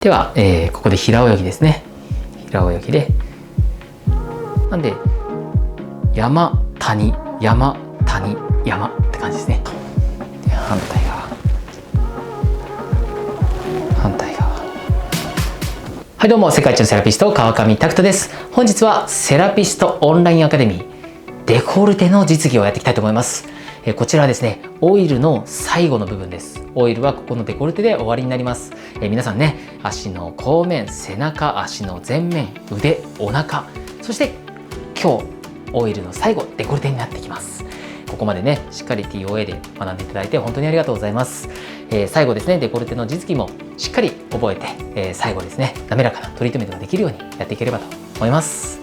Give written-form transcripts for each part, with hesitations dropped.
では、ここで平泳ぎですね。平泳ぎで、なんで山谷山谷山って感じですね。で反対側、反対側。はい、どうも世界一のセラピスト川上拓人です。本日はセラピストオンラインアカデミーデコルテの実技をやっていきたいと思います。こちらはですね、オイルの最後の部分です。オイルはここのデコルテで終わりになります。皆さんね、足の後面、背中、足の前面、腕、お腹、そして今日オイルの最後デコルテになってきます。ここまでね、しっかり TOA で学んでいただいて本当にありがとうございます。最後ですね、デコルテの実技もしっかり覚えて、最後ですね、滑らかなトリートメントができるようにやっていければと思います。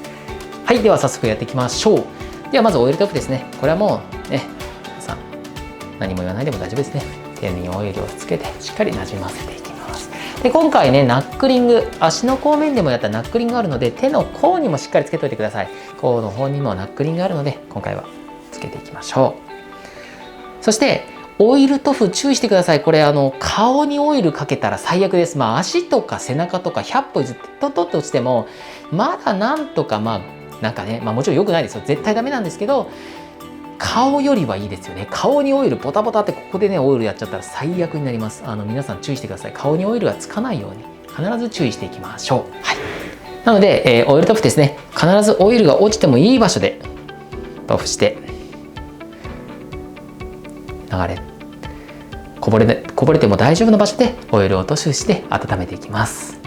はい、では早速やっていきましょう。ではまずオイルトップですね。これはもうね、皆さん何も言わないでも大丈夫ですね。手にオイルをつけてしっかりなじませていきます。で、今回ね、ナックリング、足の甲面でもやったナックリングがあるので、手の甲にもしっかりつけておいてください。甲の方にもナックリングがあるので、今回はつけていきましょう。そしてオイル塗布注意してください。これ顔にオイルかけたら最悪です。足とか背中とか100歩譲ってトントンと落ちてもまだなんとかなんかね、もちろん良くないですよ。絶対ダメなんですけど、顔よりはいいですよね。顔にオイルポタポタってここでねオイルやっちゃったら最悪になります。皆さん注意してください。顔にオイルがつかないように必ず注意していきましょう。はい。なので、オイル塗布ですね。必ずオイルが落ちてもいい場所で塗布してこぼれても大丈夫な場所でオイルを塗布して温めていきます。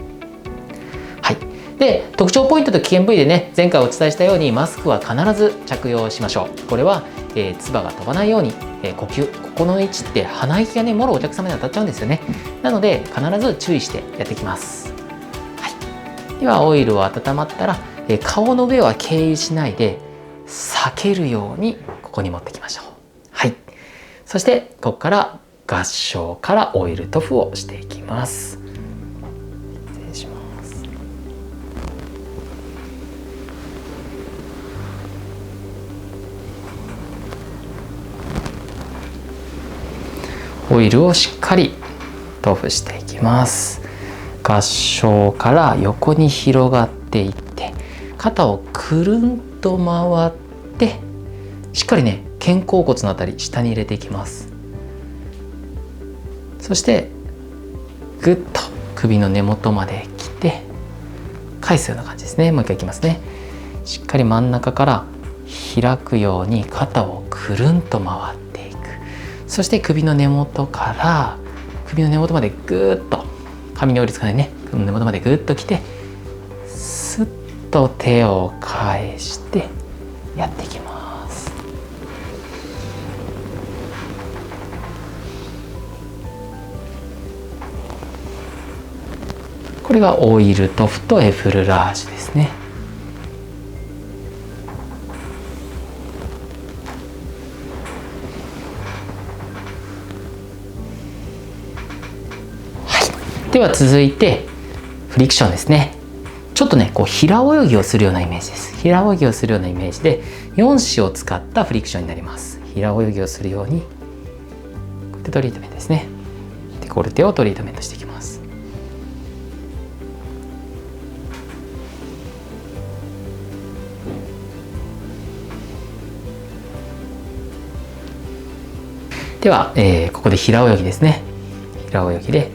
はい。で、特徴ポイントと危険部位でね、前回お伝えしたようにマスクは必ず着用しましょう。これは、唾が飛ばないように、呼吸、ここの位置って鼻息がねもろお客様に当たっちゃうんですよね。なので必ず注意してやっていきます。はい。ではオイルを温まったら、顔の上は経由しないで避けるようにここに持ってきましょう。はい。そしてここから合掌からオイル塗布をしていきます。失礼します。オイルをしっかり塗布していきます。合掌から横に広がっていって肩をくるんと回ってしっかりね肩甲骨のあたり下に入れていきます。そしてぐっと首の根元まで来て返すような感じですね。もう一回いきますね。しっかり真ん中から開くように肩をくるんと回っていく。そして首の根元から首の根元までぐっと髪にオイルつかないね、首の根元までぐっと来てスッと手を返してやっていきます。これがオイル塗布とエフルラージュですね。はい。では続いてフリクションですね。ちょっとねこう平泳ぎをするようなイメージです。平泳ぎをするようなイメージで4指を使ったフリクションになります。平泳ぎをするようにこうやってトリートメントですね。デコルテをトリートメントしていきます。では、ここで平泳ぎですね。平泳ぎで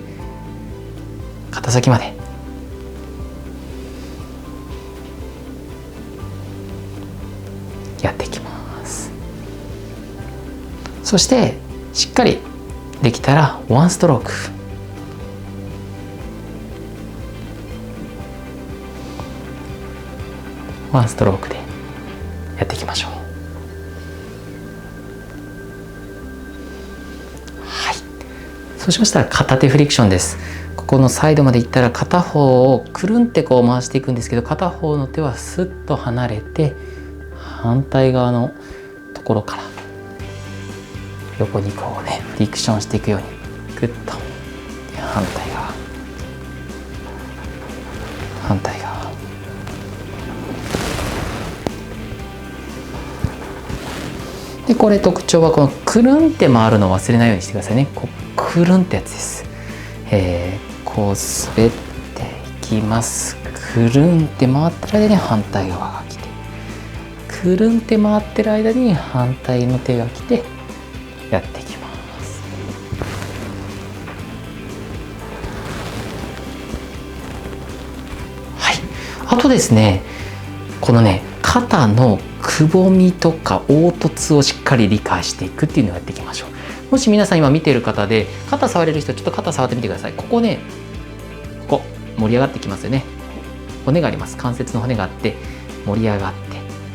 肩先までやっていきます。そしてしっかりできたらワンストローク。ワンストロークでやっていきましょう。そうしましたら片手フリクションです。ここのサイドまでいったら片方をくるんってこう回していくんですけど、片方の手はスッと離れて反対側のところから横にこうねフリクションしていくようにグッと反対側反対側で、これ特徴はこのくるんって回るのを忘れないようにしてくださいね。こうくるんってやつです。こう滑っきます。くるんって回ってる間に反対側が来て、くるんって回ってる間に反対の手が来てやっていきます。はい、あとですね、このね肩のくぼみとか凹凸をしっかり理解していくっていうのをやっていきましょう。もし皆さん今見ている方で肩触れる人、ちょっと肩触ってみてください。ここね、ここ盛り上がってきますよね。骨があります。関節の骨があって盛り上がっ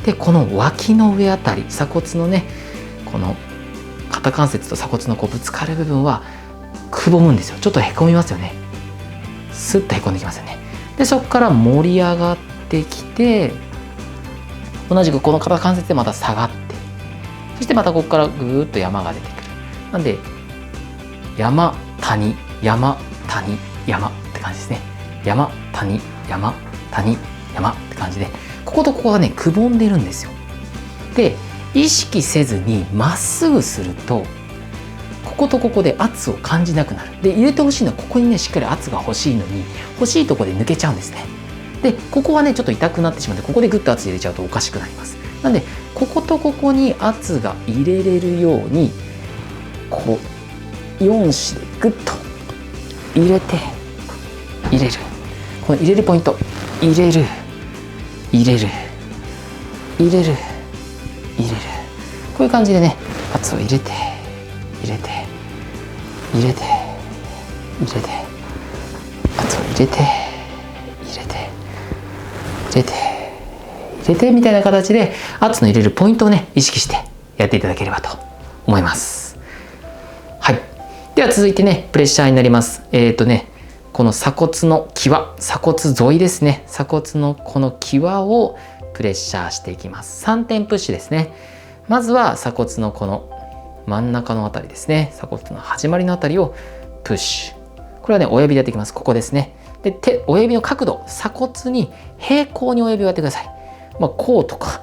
て、でこの脇の上あたり、鎖骨のねこの肩関節と鎖骨のこうぶつかる部分はくぼむんですよ。ちょっとへこみますよね。スッとへこんできますよね。でそこから盛り上がってきて、同じくこの肩関節でまた下がって、そしてまたここからぐーっと山が出てくる。なんで山谷山谷山って感じですね。山谷山谷山って感じで、こことここがねくぼんでるんですよ。で意識せずにまっすぐすると、こことここで圧を感じなくなる。で入れてほしいのはここにねしっかり圧が欲しいのに、欲しいところで抜けちゃうんですね。でここはねちょっと痛くなってしまって、ここでグッと圧入れちゃうとおかしくなります。なんでこことここに圧が入れれるように、こう4子でグッと入れて入れる。この入れるポイント、入れる入れる入れる入れる、こういう感じでね圧を入れて入れて入れて入れて、圧を入れて入れて入れて入れてみたいな形で圧の入れるポイントをね意識してやっていただければと思います。はい、では続いてねプレッシャーになります。この鎖骨の際、鎖骨沿いですね、鎖骨のこの際をプレッシャーしていきます。3点プッシュですね。まずは鎖骨のこの真ん中のあたりですね、鎖骨の始まりのあたりをプッシュ。これはね親指でやっていきます。ここですね。で親指の角度、鎖骨に平行に親指をやってください。こうとか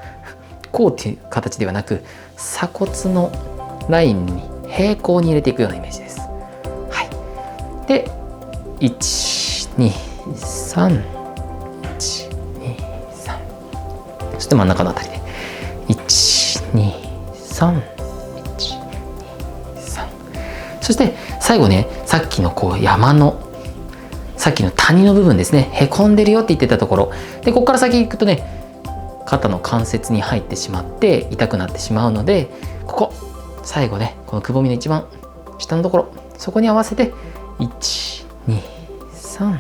こうっていう形ではなく、鎖骨のラインに平行に入れていくようなイメージです。はい、で1、2、3、1、2、3、そして真ん中のあたりで1、2、3、1、2、3、そして最後ね、さっきのこう山のさっきの谷の部分ですね、へこんでるよって言ってたところで、ここから先行くとね肩の関節に入ってしまって痛くなってしまうので、ここ最後ねこのくぼみの一番下のところ、そこに合わせて1、2、3、1、2、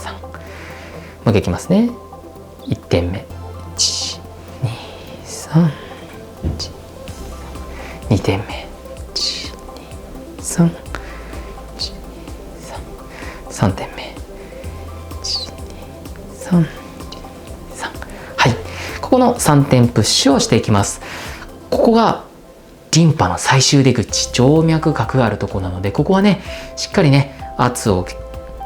3、もう一回いきますね。1点目、1、2、3、2点目、1、2、3、3点目、1、2、3、はい、ここの3点プッシュをしていきます。ここがリンパの最終出口、静脈核があるところなので、ここはねしっかりね圧を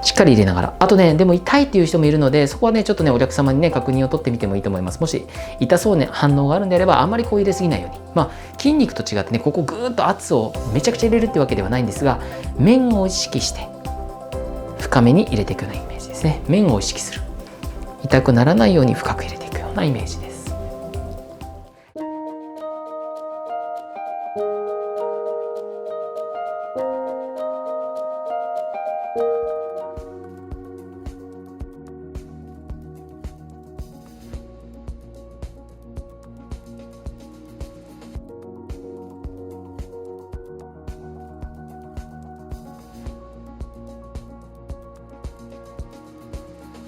しっかり入れながら、あとねでも痛いっていう人もいるので、そこはねちょっとねお客様にね確認を取ってみてもいいと思います。もし痛そうな反応があるんであれば、あんまりこう入れすぎないように、筋肉と違ってねここぐーっと圧をめちゃくちゃ入れるってわけではないんですが、面を意識して深めに入れていくようなイメージですね。面を意識する、痛くならないように深く入れていくようなイメージです。